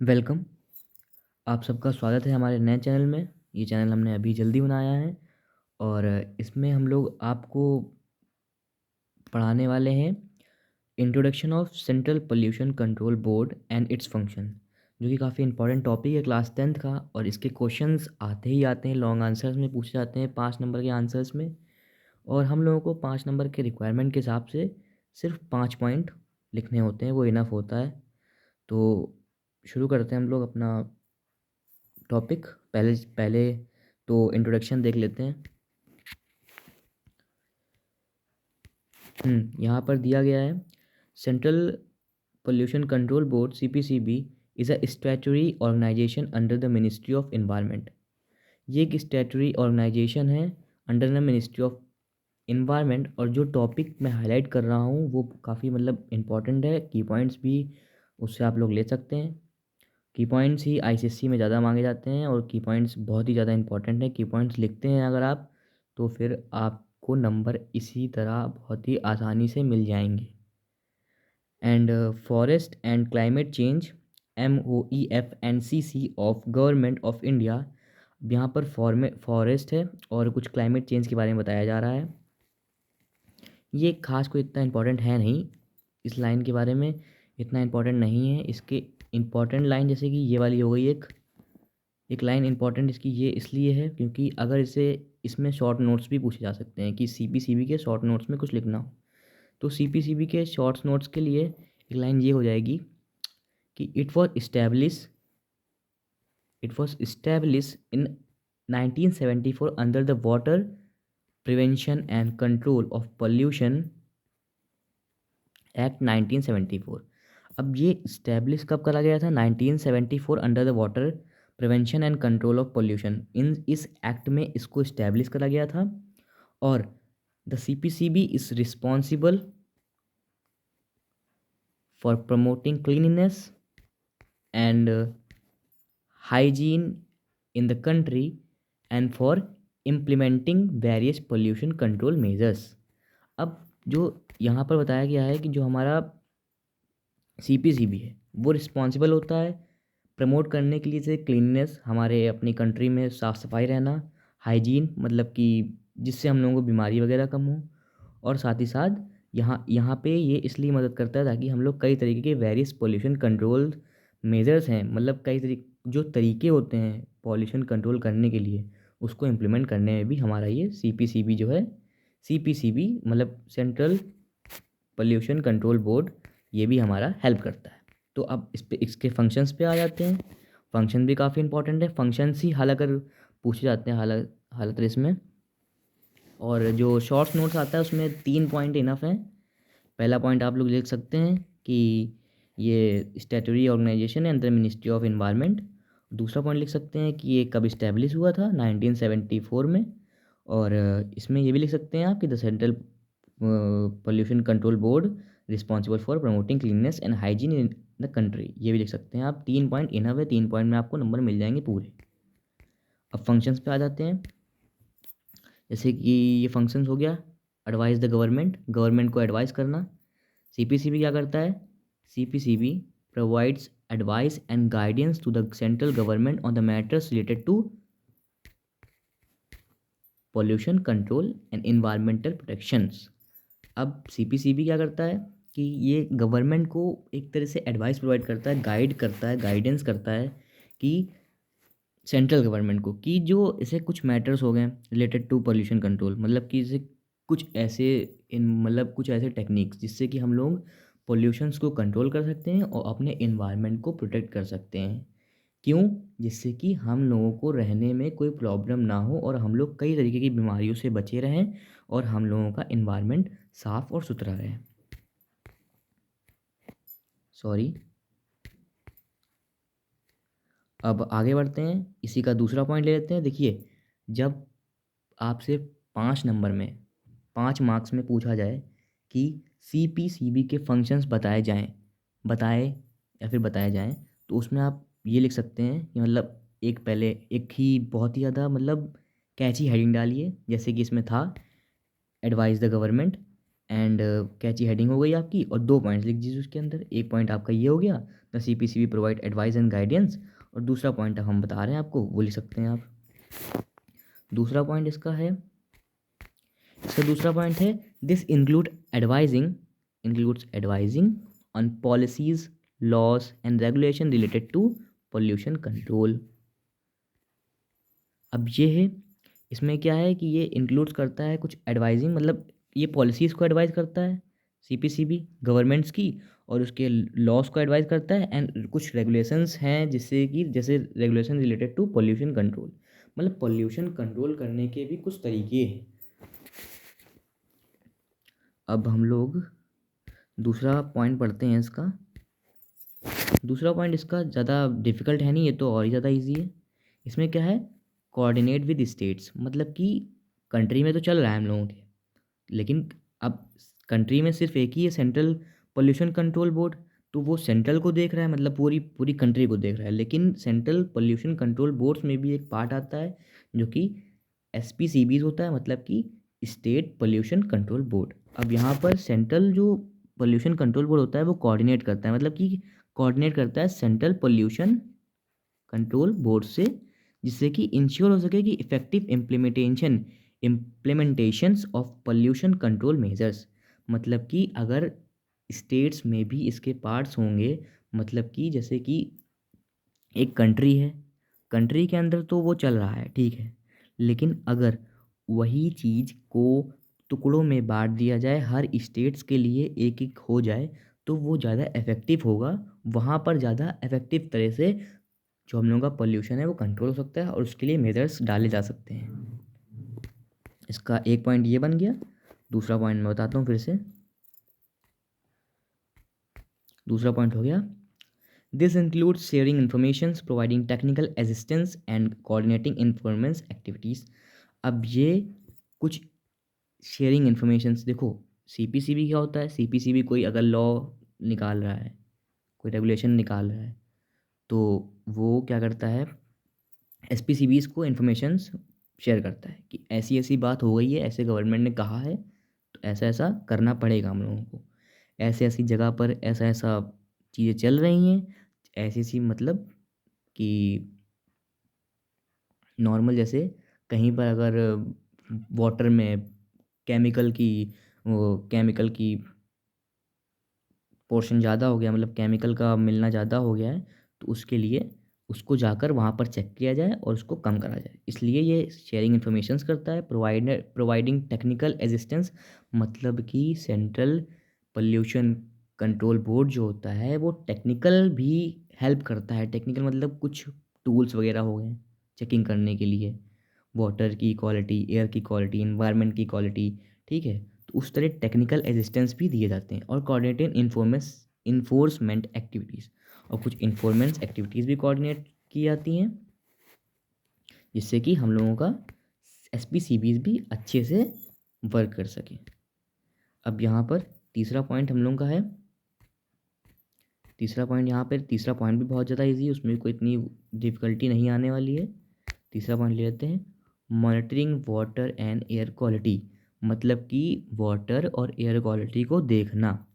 Welcome. आप सबका स्वागत है हमारे नए चैनल में। ये चैनल हमने अभी जल्दी बनाया है और इसमें हम लोग आपको पढ़ाने वाले हैं introduction of central Pollution Control board and its function, जो कि काफ़ी इंपॉर्टेंट टॉपिक है क्लास 10th का। और इसके क्वेश्चंस आते ही आते हैं, लॉन्ग आंसर्स में पूछे जाते हैं 5 नंबर के आंसर्स में। और हम लोगों को 5 नंबर के रिक्वायरमेंट के हिसाब से सिर्फ 5 पॉइंट लिखने होते हैं, वो इनफ होता है। तो शुरू करते हैं हम लोग अपना टॉपिक। पहले पहले तो इंट्रोडक्शन देख लेते हैं। यहाँ पर दिया गया है Central Pollution Control Board CPCB is a statutory organisation under the Ministry of Environment. ये एक स्टैट्यूटरी ऑर्गेनाइजेशन है under the Ministry of Environment. और जो टॉपिक मैं हाईलाइट कर रहा हूँ वो काफ़ी मतलब इम्पॉर्टेंट है। की पॉइंट्स भी उससे आप लोग ले सकते हैं। की पॉइंट्स ही आईसीएससी में ज़्यादा मांगे जाते हैं और की पॉइंट्स बहुत ही ज़्यादा इंपॉर्टेंट है। की पॉइंट्स लिखते हैं अगर आप, तो फिर आपको नंबर इसी तरह बहुत ही आसानी से मिल जाएंगे। And forest and climate change MOEF&CC of government of India. यहाँ पर फॉरेस्ट है और कुछ क्लाइमेट चेंज के बारे में बताया जा रहा है। ये खास कोई इतना इम्पोर्टेंट है नहीं, इस लाइन के बारे में इतना इम्पोर्टेंट नहीं है। इसके इम्पोर्टेंट लाइन जैसे कि ये वाली हो गई, एक लाइन इंपॉर्टेंट इसकी ये इसलिए है क्योंकि अगर इसमें शॉर्ट नोट्स भी पूछे जा सकते हैं कि सीपीसीबी के शॉर्ट नोट्स में कुछ लिखना हो, तो सीपीसीबी के शॉर्ट नोट्स के लिए एक लाइन ये हो जाएगी कि it was in 1974 under the water prevention and control of pollution act 1974। अब ये इस्टेब्लिश कब करा गया था? 1974 under the water prevention and control of pollution. इस एक्ट में इसको इस्टेब्लिश करा गया था। और the CPCB is responsible for promoting cleanliness and hygiene in the country and for implementing various pollution control measures. अब जो यहाँ पर बताया गया है कि जो हमारा सीपीसीबी है वो रिस्पॉन्सिबल होता है प्रमोट करने के लिए, जैसे क्लीननेस, हमारे अपनी कंट्री में साफ़ सफाई रहना, हाइजीन मतलब कि जिससे हम लोगों को बीमारी वगैरह कम हो। और साथ ही साथ यहाँ यहाँ पे ये इसलिए मदद करता है ताकि हम लोग कई तरीके के वेरियस पॉल्यूशन कंट्रोल मेजर्स हैं, मतलब कई जो तरीके होते हैं पॉल्यूशन कंट्रोल करने के लिए, उसको इम्प्लीमेंट करने में भी हमारा ये सीपीसीबी जो है, सीपीसीबी मतलब सेंट्रल पोल्यूशन कंट्रोल बोर्ड, ये भी हमारा हेल्प करता है। तो अब इसके फंक्शंस पे आ जाते हैं। फंक्शन भी काफ़ी इंपॉर्टेंट है, फंक्शंस ही हालांकि पूछे जाते हैं हालत इसमें। और जो शॉर्ट्स नोट्स आता है उसमें 3 पॉइंट इनफ हैं। पहला पॉइंट आप लोग लिख सकते हैं कि ये स्टैट्यूटरी ऑर्गेनाइजेशन है अंडर मिनिस्ट्री ऑफ एनवायरनमेंट। दूसरा पॉइंट लिख सकते हैं कि ये कब इस्टेब्लिश हुआ था, 1974 में। और इसमें ये भी लिख सकते हैं आप कि the Central Pollution Control Board responsible for promoting cleanness and hygiene in the country, ये भी लिख सकते हैं आप। 3 पॉइंट इनफ है, 3 पॉइंट में आपको नंबर मिल जाएंगे पूरे। अब फंक्शंस पे आ जाते हैं। जैसे कि ये फंक्शंस हो गया, एडवाइस द गवर्नमेंट, गवर्नमेंट को एडवाइस करना। सीपीसीबी क्या करता है? CPCB provides advice and guidance to the central government on the matters related to pollution control and environmental protections. अब सीपीसीबी क्या करता है कि ये गवर्नमेंट को एक तरह से एडवाइस प्रोवाइड करता है, गाइड करता है, गाइडेंस करता है कि सेंट्रल गवर्नमेंट को, कि जो ऐसे कुछ मैटर्स हो गए रिलेटेड टू पोल्यूशन कंट्रोल, मतलब कि जैसे कुछ ऐसे मतलब कुछ ऐसे टेक्निक्स जिससे कि हम लोग पोल्यूशंस को कंट्रोल कर सकते हैं और अपने इन्वायरमेंट को प्रोटेक्ट कर सकते हैं। क्यों? जिससे कि हम लोगों को रहने में कोई प्रॉब्लम ना हो और हम लोग कई तरीके की बीमारियों से बचे रहें और हम लोगों का इन्वायरमेंट साफ़ और सुथरा रहे। सॉरी। अब आगे बढ़ते हैं, इसी का दूसरा पॉइंट ले लेते हैं। देखिए, जब आपसे 5 नंबर में 5 मार्क्स में पूछा जाए कि सीपीसीबी के फंक्शंस बताए या फिर बताए जाएं, तो उसमें आप ये लिख सकते हैं कि मतलब पहले एक ही बहुत ही ज़्यादा मतलब कैची हेडिंग डालिए, जैसे कि इसमें था advice the government, and catchy heading हो गई आपकी, और 2 पॉइंट्स लिख दीजिए उसके अंदर। एक पॉइंट आपका ये हो गया, the CPCB provide advice and guidance, और दूसरा पॉइंट अब हम बता रहे हैं आपको, वो लिख सकते हैं आप। दूसरा पॉइंट इसका दूसरा पॉइंट है, this includes advising on policies, laws and regulation related to pollution control. अब ये है, इसमें क्या है कि ये इंक्लूड्स करता है कुछ एडवाइजिंग, मतलब ये पॉलिसीज़ को एडवाइस करता है CPCB गवर्नमेंट्स की, और उसके लॉस को एडवाइस करता है, एंड कुछ रेगुलेशंस हैं जिससे कि जैसे regulation related to pollution control, मतलब पोल्यूशन कंट्रोल करने के भी कुछ तरीके हैं। अब हम लोग दूसरा पॉइंट पढ़ते हैं इसका। दूसरा पॉइंट इसका ज़्यादा डिफिकल्ट है नहीं, ये तो और ही ज़्यादा इजी है। इसमें क्या है, कोऑर्डिनेट विद स्टेट्स, मतलब कि कंट्री में तो चल रहा है हम लोगों के, लेकिन अब कंट्री में सिर्फ एक ही है, सेंट्रल पोल्यूशन कंट्रोल बोर्ड, तो वो सेंट्रल को देख रहा है, मतलब पूरी पूरी कंट्री को देख रहा है। लेकिन सेंट्रल पोल्यूशन कंट्रोल बोर्ड्स में भी एक पार्ट आता है जो कि SPCBs होता है, मतलब कि स्टेट पोल्यूशन कंट्रोल बोर्ड। अब यहाँ पर सेंट्रल जो पोल्यूशन कंट्रोल बोर्ड होता है वो कोऑर्डिनेट करता है, मतलब कि कोऑर्डिनेट करता है सेंट्रल पोल्यूशन कंट्रोल बोर्ड से, जिससे कि इंश्योर हो सके कि effective implementations of pollution control measures. मतलब कि अगर स्टेट्स में भी इसके पार्ट्स होंगे, मतलब कि जैसे कि एक कंट्री है, कंट्री के अंदर तो वो चल रहा है, ठीक है, लेकिन अगर वही चीज़ को टुकड़ों में बांट दिया जाए, हर स्टेट्स के लिए एक एक हो जाए, तो वो ज़्यादा इफेक्टिव होगा। वहाँ पर ज़्यादा इफेक्टिव तरह से जो हम लोगों का पोल्यूशन है वो कंट्रोल हो सकता है, और उसके लिए मेजर्स डाले जा सकते हैं। इसका एक पॉइंट ये बन गया। दूसरा पॉइंट मैं बताता हूँ फिर से। दूसरा पॉइंट हो गया, this includes sharing informations, providing technical assistance and coordinating information activities. अब ये कुछ शेयरिंग इन्फॉर्मेशंस, देखो CPCB क्या होता है, CPCB कोई अगर लॉ निकाल रहा है, कोई रेगुलेशन निकाल रहा है, तो वो क्या करता है, SPCBs को इन्फॉर्मेशंस शेयर करता है कि ऐसी ऐसी बात हो गई है, ऐसे गवर्नमेंट ने कहा है, तो ऐसा ऐसा करना पड़ेगा हम लोगों को, ऐसे ऐसी जगह पर ऐसा ऐसा चीज़ें चल रही हैं, ऐसी ऐसी, मतलब कि नॉर्मल जैसे कहीं पर अगर वाटर में केमिकल की वो केमिकल की पोर्शन ज़्यादा हो गया, मतलब केमिकल का मिलना ज़्यादा हो गया है, तो उसके लिए उसको जाकर वहाँ पर चेक किया जाए और उसको कम करा जाए। इसलिए ये शेयरिंग इन्फॉर्मेशंस करता है। प्रोवाइडिंग टेक्निकल असिस्टेंस, मतलब कि सेंट्रल पोल्यूशन कंट्रोल बोर्ड जो होता है वो टेक्निकल भी हेल्प करता है। टेक्निकल मतलब कुछ टूल्स वगैरह हो गए चेकिंग करने के लिए, वाटर की क्वालिटी, एयर की क्वालिटी, इन्वायरमेंट की क्वालिटी, ठीक है, तो उस तरह टेक्निकल असिस्टेंस भी दिए जाते हैं। और कोऑर्डिनेटेड इन्फोर्समेंट एक्टिविटीज़, और कुछ इन्फोर्समेंट एक्टिविटीज़ भी कोऑर्डिनेट की जाती हैं, जिससे कि हम लोगों का SPCBs भी अच्छे से वर्क कर सकें। अब यहाँ पर तीसरा पॉइंट हम लोगों का है, तीसरा पॉइंट यहाँ पर, तीसरा पॉइंट भी बहुत ज़्यादा ईजी है, उसमें कोई इतनी डिफ़िकल्टी नहीं आने वाली है। तीसरा पॉइंट ले लेते हैं, monitoring water and air quality, मतलब कि वाटर और एयर क्वालिटी को देखना।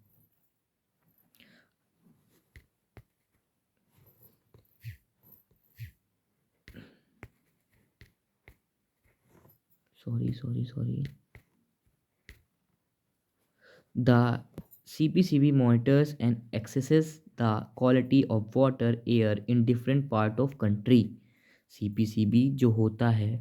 Sorry, the CPCB monitors and assesses the quality of water air in different part of country। CPCB जो होता है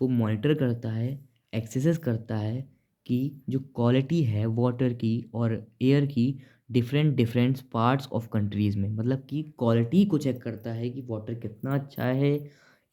वो मॉनिटर करता है, एक्सेस करता है कि जो क्वालिटी है वाटर की और एयर की different different parts of countries में, मतलब कि क्वालिटी को चेक करता है कि वाटर कितना अच्छा है,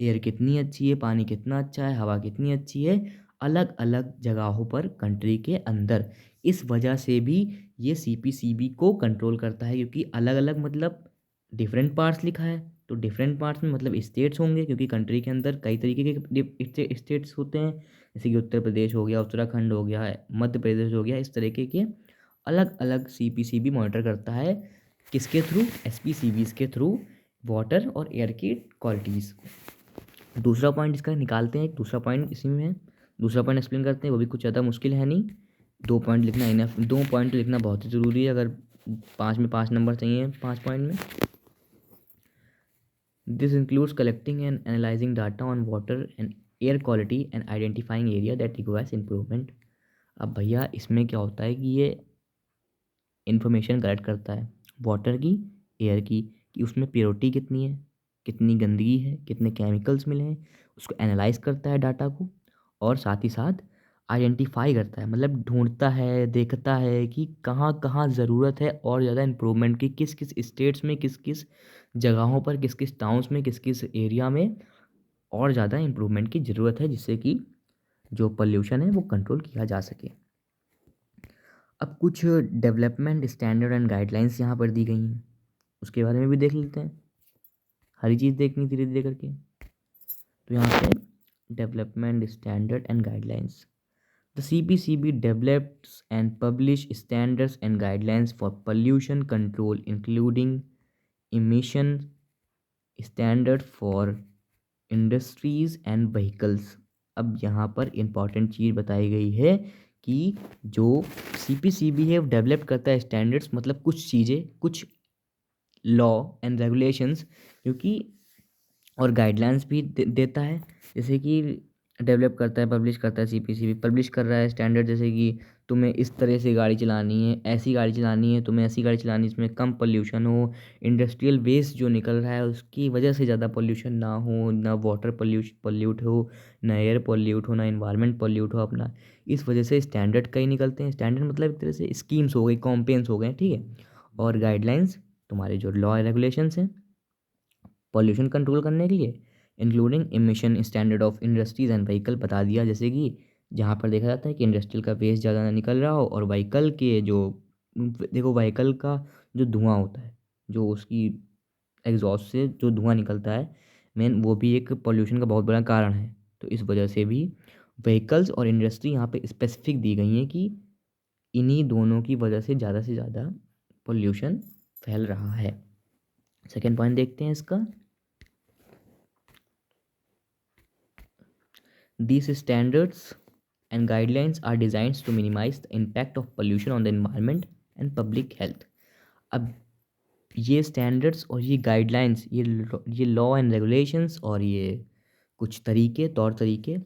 एयर कितनी अच्छी है, पानी कितना अच्छा है, हवा कितनी अच्छी है, अलग अलग जगहों पर कंट्री के अंदर। इस वजह से भी ये CPCB को कंट्रोल करता है, क्योंकि अलग अलग मतलब डिफरेंट पार्ट्स लिखा है, तो डिफरेंट पार्ट्स में मतलब स्टेट्स होंगे, क्योंकि कंट्री के अंदर कई तरीके के स्टेट्स होते हैं, जैसे कि उत्तर प्रदेश हो गया, उत्तराखंड हो गया, मध्य प्रदेश हो गया, इस तरीके के अलग अलग CPCB मॉनिटर करता है। किसके थ्रू? SPCBs के थ्रू, वाटर और एयर की क्वालिटीज़ को। दूसरा पॉइंट इसका निकालते हैं, एक दूसरा पॉइंट इसी में है, दूसरा पॉइंट एक्सप्लेन करते हैं, वो भी कुछ ज़्यादा मुश्किल है नहीं। 2 पॉइंट लिखना इनफ, 2 पॉइंट लिखना बहुत ही ज़रूरी है अगर 5 में 5 नंबर चाहिए 5 पॉइंट में। This includes collecting and analysing data on water and air quality and identifying area that requires improvement. अब भैया इसमें क्या होता है कि ये इन्फॉर्मेशन कलेक्ट करता है वाटर की, एयर की, कि उसमें प्योरिटी कितनी है, कितनी गंदगी है, कितने केमिकल्स मिले हैं, उसको एनालाइज करता है डाटा को, और साथ ही साथ आइडेंटिफाई करता है, मतलब ढूंढता है, देखता है कि कहाँ कहाँ ज़रूरत है और ज़्यादा इम्प्रूवमेंट की, किस किस स्टेट्स में, किस किस जगहों पर, किस किस टाउन्स में, किस किस एरिया में और ज़्यादा इम्प्रूवमेंट की ज़रूरत है, जिससे कि जो पोल्यूशन है वो कंट्रोल किया जा सके। अब कुछ डेवलपमेंट स्टैंडर्ड एंड गाइडलाइंस यहाँ पर दी गई हैं, उसके बारे में भी देख लेते हैं। हरी चीज़ देखनी धीरे धीरे करके। तो यहाँ पे development standard and guidelines, the CPCB develops and publish standards and guidelines for pollution control including emission standard for industries and vehicles। अब यहाँ पर इम्पॉर्टेंट चीज़ बताई गई है कि जो CPCB है वो डेवलप करता है स्टैंडर्ड्स, मतलब कुछ चीज़ें, कुछ लॉ एंड रेगुलेशंस, क्योंकि और गाइडलाइंस भी देता है, जैसे कि डेवलप करता है, पब्लिश करता है। CPCB पब्लिश कर रहा है स्टैंडर्ड, जैसे कि तुम्हें इस तरह से गाड़ी चलानी है, ऐसी गाड़ी चलानी है, तुम्हें ऐसी गाड़ी चलानी है जिसमें कम पोल्यूशन हो, इंडस्ट्रियल वेस्ट जो निकल रहा है उसकी वजह से ज़्यादा पोल्यूशन ना हो, ना वाटर पोल्यूट हो, ना एयर पोल्यूट हो, ना इन्वायरमेंट पोल्यूट हो अपना। इस वजह से स्टैंडर्ड कई निकलते हैं। स्टैंडर्ड मतलब एक तरह से स्कीम्स हो गई, कॉम्पेन्स हो गए, ठीक है। और गाइडलाइंस तुम्हारे जो लॉ रेगुलेशंस हैं पॉल्यूशन कंट्रोल करने के लिए, including emission standard of industries and vehicle बता दिया, जैसे कि जहाँ पर देखा जाता है कि इंडस्ट्रियल का वेस्ट ज़्यादा ना निकल रहा हो, और व्हीकल के जो, देखो व्हीकल का जो धुआं होता है, जो उसकी एग्जॉस्ट से जो धुआं निकलता है मेन, वो भी एक पॉल्यूशन का बहुत बड़ा कारण है। तो इस वजह से भी व्हीकल्स और इंडस्ट्री यहाँ पे स्पेसिफिक दी गई हैं कि इन्हीं दोनों की वजह से ज़्यादा पॉल्यूशन फैल रहा है। सेकेंड पॉइंट देखते हैं इसका। These standards and guidelines are designed to minimize the impact of pollution on the environment and public health। अब ये स्टैंडर्ड्स और ये गाइडलाइंस, ये लॉ एंड रेगुलेशंस और ये कुछ तरीके, तौर तरीके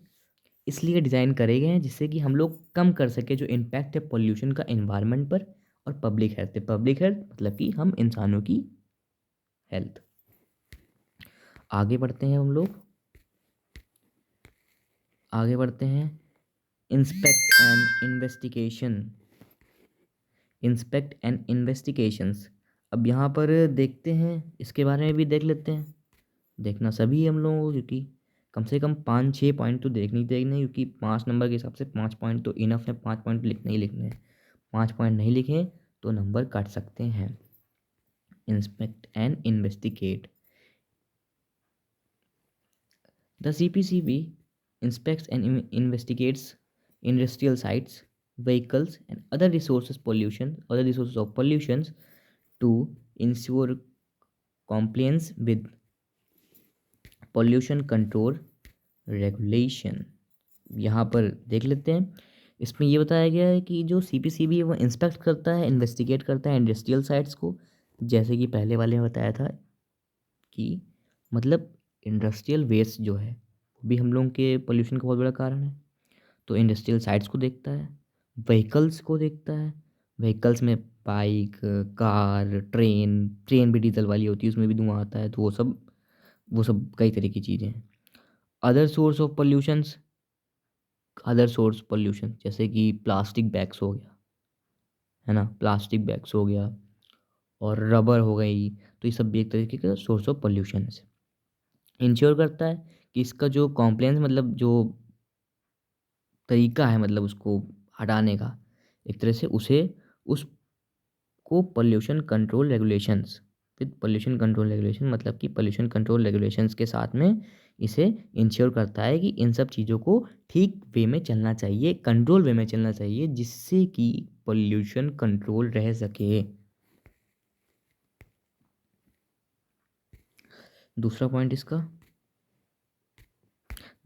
इसलिए डिज़ाइन करे गए हैं जिससे कि हम लोग कम कर सके जो इम्पैक्ट है पोल्यूशन का एनवायरनमेंट पर और पब्लिक हेल्थ पे। पब्लिक हेल्थ मतलब कि हम इंसानों की हेल्थ। आगे बढ़ते हैं हम लोग, आगे बढ़ते हैं। Inspect and investigation, inspect and investigations. अब यहाँ पर देखते हैं, इसके बारे में भी देख लेते हैं। देखना सभी है हम लोगों को, क्योंकि कम से कम 5-6 पॉइंट तो देखने हैं, क्योंकि 5 नंबर के हिसाब से 5 पॉइंट तो इनफ है, 5 पॉइंट लिखने ही लिखने हैं। 5 पॉइंट नहीं लिखे तो नंबर काट सकते हैं। Inspect and investigate, the CPCB inspects and investigates industrial sites, vehicles, and other resources of pollutions to ensure compliance with pollution control regulation। यहाँ पर देख लेते हैं। इसमें ये बताया गया है कि जो CPCB है वो इंस्पेक्ट करता है, इन्वेस्टिगेट करता है इंडस्ट्रियल साइट्स को, जैसे कि पहले वाले में बताया था कि मतलब इंडस्ट्रियल वेस्ट जो है वो भी हम लोगों के पोल्यूशन का बहुत बड़ा कारण है। तो इंडस्ट्रियल साइट्स को देखता है, व्हीकल्स को देखता है, व्हीकल्स में बाइक, कार, ट्रेन, ट्रेन भी डीजल वाली होती है उसमें भी धुआं आता है, तो वो सब कई तरह की चीज़ें हैं। Other source of pollutions, other source pollution जैसे कि प्लास्टिक बैग्स हो गया, है ना, प्लास्टिक बैग्स हो गया और रबर हो गई, तो ये सब भी एक तरीके का सोर्स ऑफ पोल्यूशन है। इंश्योर करता है कि इसका जो कॉम्प्लायंस मतलब जो तरीका है, मतलब उसको हटाने का, एक तरह से उसे उसको pollution control regulations, with pollution control regulation मतलब कि पोल्यूशन कंट्रोल रेगुलेशंस के साथ में इसे इंश्योर करता है कि इन सब चीज़ों को ठीक वे में चलना चाहिए, कंट्रोल वे में चलना चाहिए, जिससे कि पोल्यूशन कंट्रोल रह सके। दूसरा पॉइंट इसका,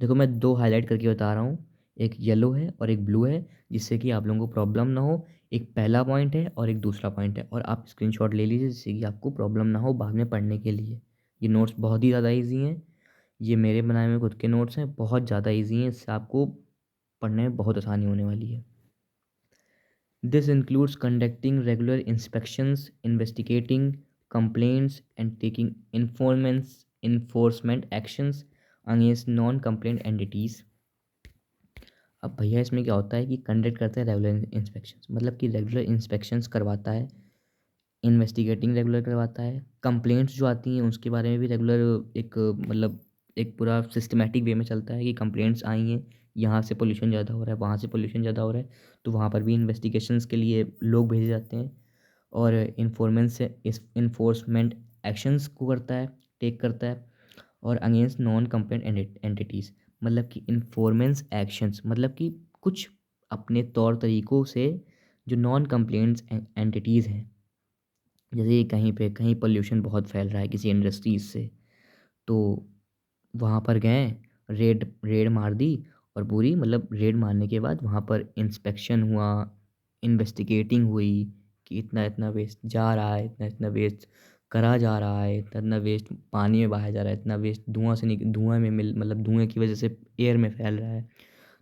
देखो मैं 2 हाईलाइट करके बता रहा हूँ एक येलो है और एक ब्लू है, जिससे कि आप लोगों को प्रॉब्लम ना हो। एक पहला पॉइंट है और एक दूसरा पॉइंट है, और आप स्क्रीनशॉट ले लीजिए जिससे कि आपको प्रॉब्लम ना हो बाद में पढ़ने के लिए। ये नोट्स बहुत ही ज़्यादा ईजी हैं, ये मेरे बनाए हुए खुद के नोट्स हैं, बहुत ज़्यादा ईजी हैं, इससे आपको पढ़ने में बहुत आसानी होने वाली है। This includes conducting regular inspections, investigating complaints and taking enforcement actions against non complaint entities. अब भैया इसमें क्या होता है कि कंडक्ट करते हैं रेगुलर इंस्पेक्शंस, मतलब कि रेगुलर इंस्पेक्शंस करवाता है, इन्वेस्टिगेटिंग रेगुलर करवाता है, कंप्लेंट्स जो आती हैं उसके बारे में भी रेगुलर एक मतलब एक पूरा सिस्टमेटिक वे में चलता है कि कंप्लेंट्स आई हैं, यहाँ से पोल्यूशन ज़्यादा हो रहा है, वहाँ से पोल्यूशन ज़्यादा हो रहा है, तो वहाँ पर भी इन्वेस्टिगेशंस के लिए लोग भेजे जाते हैं। और इन्फॉर्मेंस से इस इन्फोर्समेंट एक्शंस को करता है, टेक करता है। और अगेंस्ट नॉन कंप्लेंट एंटिटीज़, मतलब कि इन्फॉर्मेंस एक्शंस, मतलब कि कुछ अपने तौर तरीक़ों से जो नॉन कंप्लेंट्स एंटिटीज़ हैं, जैसे कहीं पे कहीं पोल्यूशन बहुत फैल रहा है किसी इंडस्ट्रीज़ से, तो वहाँ पर गए, रेड रेड मार दी, और पूरी मतलब रेड मारने के बाद वहाँ पर इंस्पेक्शन हुआ, इन्वेस्टिगेटिंग हुई कि इतना इतना वेस्ट जा रहा है, इतना इतना वेस्ट करा जा रहा है, इतना इतना वेस्ट पानी में बहाया जा रहा है, इतना वेस्ट धुआं से धुआं में मिल मतलब धुएं की वजह से एयर में फैल रहा है।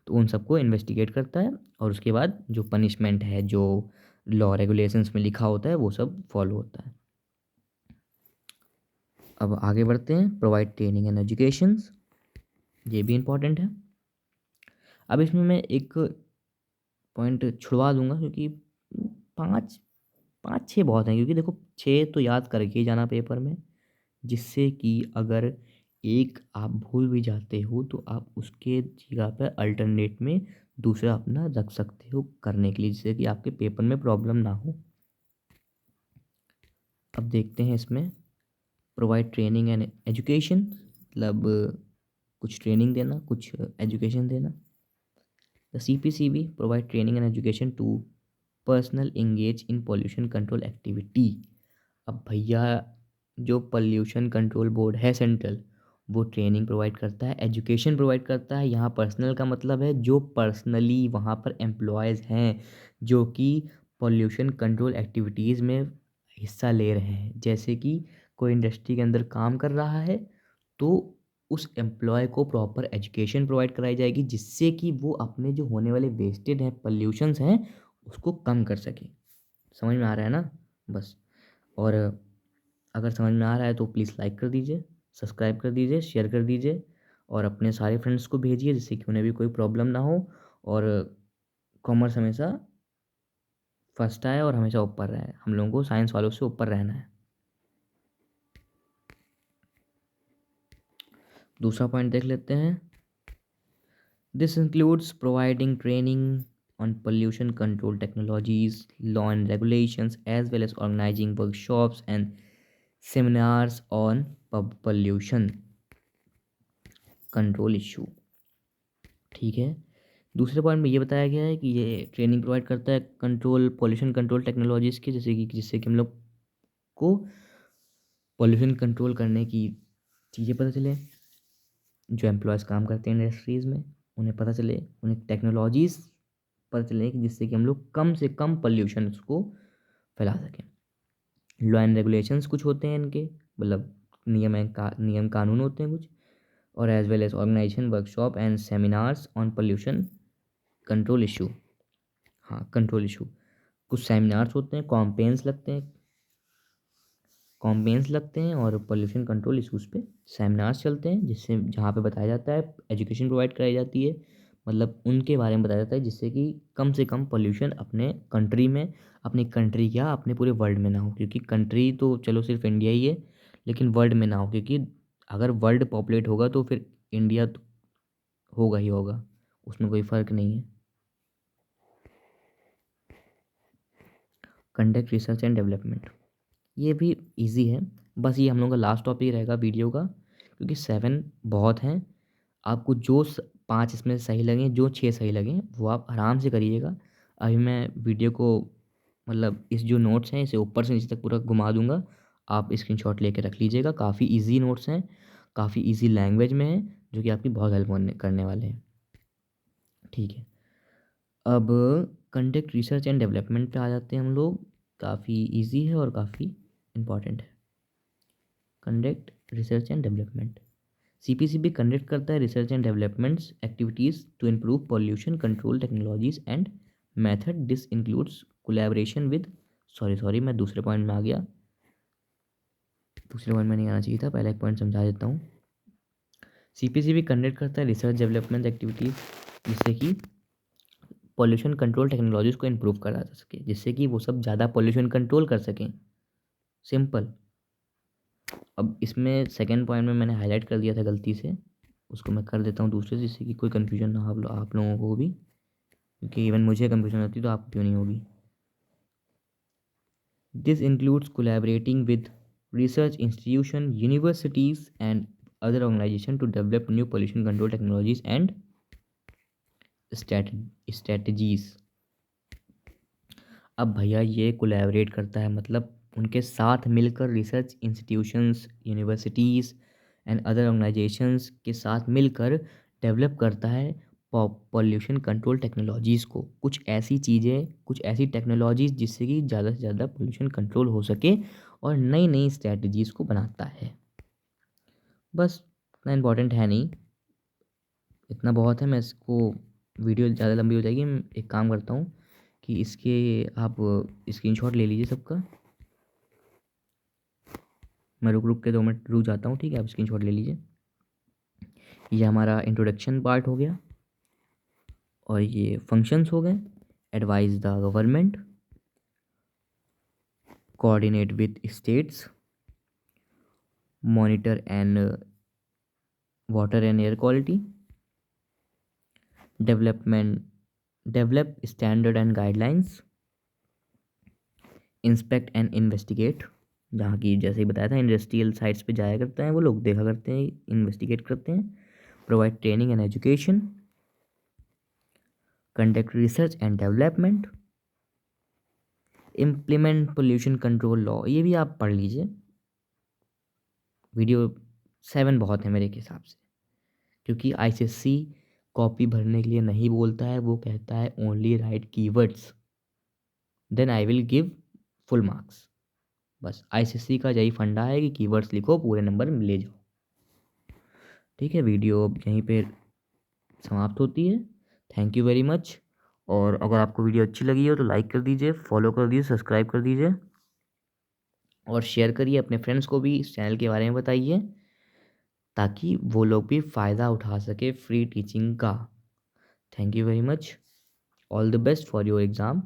तो उन सबको इन्वेस्टिगेट करता है, और उसके बाद जो पनिशमेंट है, जो लॉ रेगुलेशंस में लिखा होता है, वो सब फॉलो होता है। अब आगे बढ़ते हैं, प्रोवाइड ट्रेनिंग एंड एजुकेशंस, ये भी इम्पोर्टेंट है। अब इसमें मैं एक पॉइंट छुड़वा दूंगा, क्योंकि पाँच पाँच छः बहुत हैं, क्योंकि देखो छः तो याद करके ही जाना पेपर में, जिससे कि अगर एक आप भूल भी जाते हो तो आप उसके जगह पर अल्टरनेट में दूसरा अपना रख सकते हो करने के लिए, जिससे कि आपके पेपर में प्रॉब्लम ना हो। अब देखते हैं इसमें, प्रोवाइड ट्रेनिंग एंड एजुकेशन, मतलब कुछ ट्रेनिंग देना, कुछ एजुकेशन देना। The CPCB provide training and education to personnel engage in pollution control activity. अब भैया जो पॉल्यूशन कंट्रोल बोर्ड है सेंट्रल, वो ट्रेनिंग प्रोवाइड करता है, एजुकेशन प्रोवाइड करता है। यहाँ पर्सनल का मतलब है जो पर्सनली वहाँ पर एम्प्लॉयज़ हैं, जो कि पॉल्यूशन कंट्रोल एक्टिविटीज़ में हिस्सा ले रहे हैं। जैसे कि कोई इंडस्ट्री के अंदर काम कर रहा है, तो उस एम्प्लॉय को प्रॉपर एजुकेशन प्रोवाइड कराई जाएगी, जिससे कि वो अपने जो होने वाले वेस्टेज हैं, पॉल्यूशंस हैं, उसको कम कर सके। समझ में आ रहा है ना? बस। और अगर समझ में आ रहा है तो प्लीज़ लाइक कर दीजिए, सब्सक्राइब कर दीजिए, शेयर कर दीजिए, और अपने सारे फ्रेंड्स को भेजिए, जिससे कि उन्हें भी कोई प्रॉब्लम ना हो, और कॉमर्स हमेशा फर्स्ट आए और हमेशा ऊपर रहे। हम लोगों को साइंस वालों से ऊपर रहना है। दूसरा पॉइंट देख लेते हैं। This includes providing training on pollution control technologies, law and regulations, as well as organizing workshops and seminars on pollution control issue। ठीक है। दूसरे पॉइंट में ये बताया गया है कि ये ट्रेनिंग प्रोवाइड करता है कंट्रोल पॉल्यूशन कंट्रोल टेक्नोलॉजीज़ की, जैसे कि जिससे कि हम लोग को पॉल्यूशन कंट्रोल करने की चीज़ें पता चले, जो एम्प्लॉयज़ काम करते हैं इंडस्ट्रीज़ में उन्हें पता चले, उन्हें टेक्नोलॉजीज़ पता चले कि जिससे कि हम लोग कम से कम पॉल्यूशन को फैला सकें। लॉ एंड रेगुलेशंस कुछ होते हैं इनके, मतलब नियम कानून होते हैं कुछ, और as well as organisation workshop and seminars on pollution control issue. हाँ, कंट्रोल इशू कुछ सेमिनार्स होते हैं, कॉम्पेन्स लगते हैं और पोल्यूशन कंट्रोल इशूज़ पे सेमिनार्स चलते हैं, जिससे जहाँ पे बताया जाता है, एजुकेशन प्रोवाइड कराई जाती है, मतलब उनके बारे में बताया जाता है, जिससे कि कम से कम पोल्यूशन अपने कंट्री में, अपनी कंट्री क्या अपने पूरे वर्ल्ड में ना हो, क्योंकि कंट्री तो चलो सिर्फ इंडिया ही है, लेकिन वर्ल्ड में ना हो, क्योंकि अगर वर्ल्ड पॉपुलेट होगा तो फिर इंडिया तो होगा ही होगा, उसमें कोई फ़र्क नहीं है। कंडक्ट रिसर्च एंड डेवलपमेंट, ये भी इजी है, बस ये हम लोग का लास्ट टॉपिक रहेगा वीडियो का, क्योंकि 7 बहुत हैं। आपको जो 5 इसमें सही लगें, जो 6 सही लगें, वो आप आराम से करिएगा। अभी मैं वीडियो को मतलब इस जो नोट्स हैं इसे ऊपर से नीचे तक पूरा घुमा दूंगा, आप स्क्रीनशॉट लेके रख लीजिएगा। काफ़ी इजी नोट्स हैं, काफ़ी इजी लैंग्वेज में हैं, जो कि आपकी बहुत हेल्प करने वाले हैं। ठीक है, अब कंडक्ट रिसर्च एंड डेवलपमेंट पे आ जाते हैं हम लोग। काफ़ी इजी है और काफ़ी इम्पॉर्टेंट है। Conduct research and development, CPCB conduct करता है research and developments activities to improve pollution control technologies and method. This includes collaboration with, sorry मैं दूसरे पॉइंट में आ गया, दूसरे पॉइंट में नहीं आना चाहिए था, पहले एक पॉइंट समझा देता हूँ। सीपीसीबी कंडक्ट करता है रिसर्च डेवलपमेंट एक्टिविटीज़ जिससे कि पॉल्यूशन कंट्रोल टेक्नोलॉजीज़ को इम्प्रूव करा जा सके, जिससे कि वो सब ज़्यादा पॉल्यूशन कंट्रोल कर सकें। सिंपल। अब इसमें सेकंड पॉइंट में मैंने हाईलाइट कर दिया था गलती से, उसको मैं कर देता हूँ दूसरे से, जिससे कि कोई कन्फ्यूजन ना आप लोगों को भी, क्योंकि इवन मुझे कन्फ्यूजन होती तो आपको क्यों नहीं होगी। This includes collaborating with research institution, universities and other organization to develop new pollution control technologies and strategies। अब भैया ये कोलैबोरेट करता है, मतलब उनके साथ मिलकर research institutions, universities and other organisations के साथ मिलकर डेवलप करता है पॉल्यूशन कंट्रोल टेक्नोलॉजीज़ को। कुछ ऐसी चीज़ें, कुछ ऐसी टेक्नोलॉजीज़ जिससे कि ज़्यादा से ज़्यादा पॉल्यूशन कंट्रोल हो सके, और नई नई स्ट्रैटेजीज़ को बनाता है। बस इतना इम्पोर्टेंट है नहीं, इतना बहुत है। मैं इसको, वीडियो ज़्यादा लंबी हो जाएगी, मैं एक काम करता हूँ कि इसके आप स्क्रीनशॉट ले लीजिए सबका। मैं रुक रुक के 2 मिनट रुक जाता हूँ, ठीक है, आप स्क्रीनशॉट ले लीजिए। ये हमारा इंट्रोडक्शन पार्ट हो गया, और ये फंक्शंस हो गए। Advise the government, coordinate with states, monitor and water and air quality, develop standard and guidelines, inspect and investigate, जहाँ की जैसे ही बताया था इंडस्ट्रियल साइट्स पे जाया करते हैं वो लोग, देखा करते हैं, इन्वेस्टिगेट करते हैं। Provide training and education, conduct research and development, implement pollution control law. ये भी आप पढ़ लीजिए, वीडियो 7 बहुत है मेरे हिसाब से, क्योंकि आईसीएससी कॉपी भरने के लिए नहीं बोलता है, वो कहता है only write keywords, then I will give full marks. बस आईसीएससी का यही फंडा है कि कीवर्ड्स लिखो, पूरे नंबर ले जाओ। ठीक है, वीडियो यहीं पे समाप्त होती है। Thank you very much. और अगर आपको वीडियो अच्छी लगी हो तो लाइक कर दीजिए, फॉलो कर दीजिए, सब्सक्राइब कर दीजिए, और शेयर करिए अपने फ्रेंड्स को भी, इस चैनल के बारे में बताइए, ताकि वो लोग भी फ़ायदा उठा सके फ्री टीचिंग का। Thank you very much. All the best for your exam.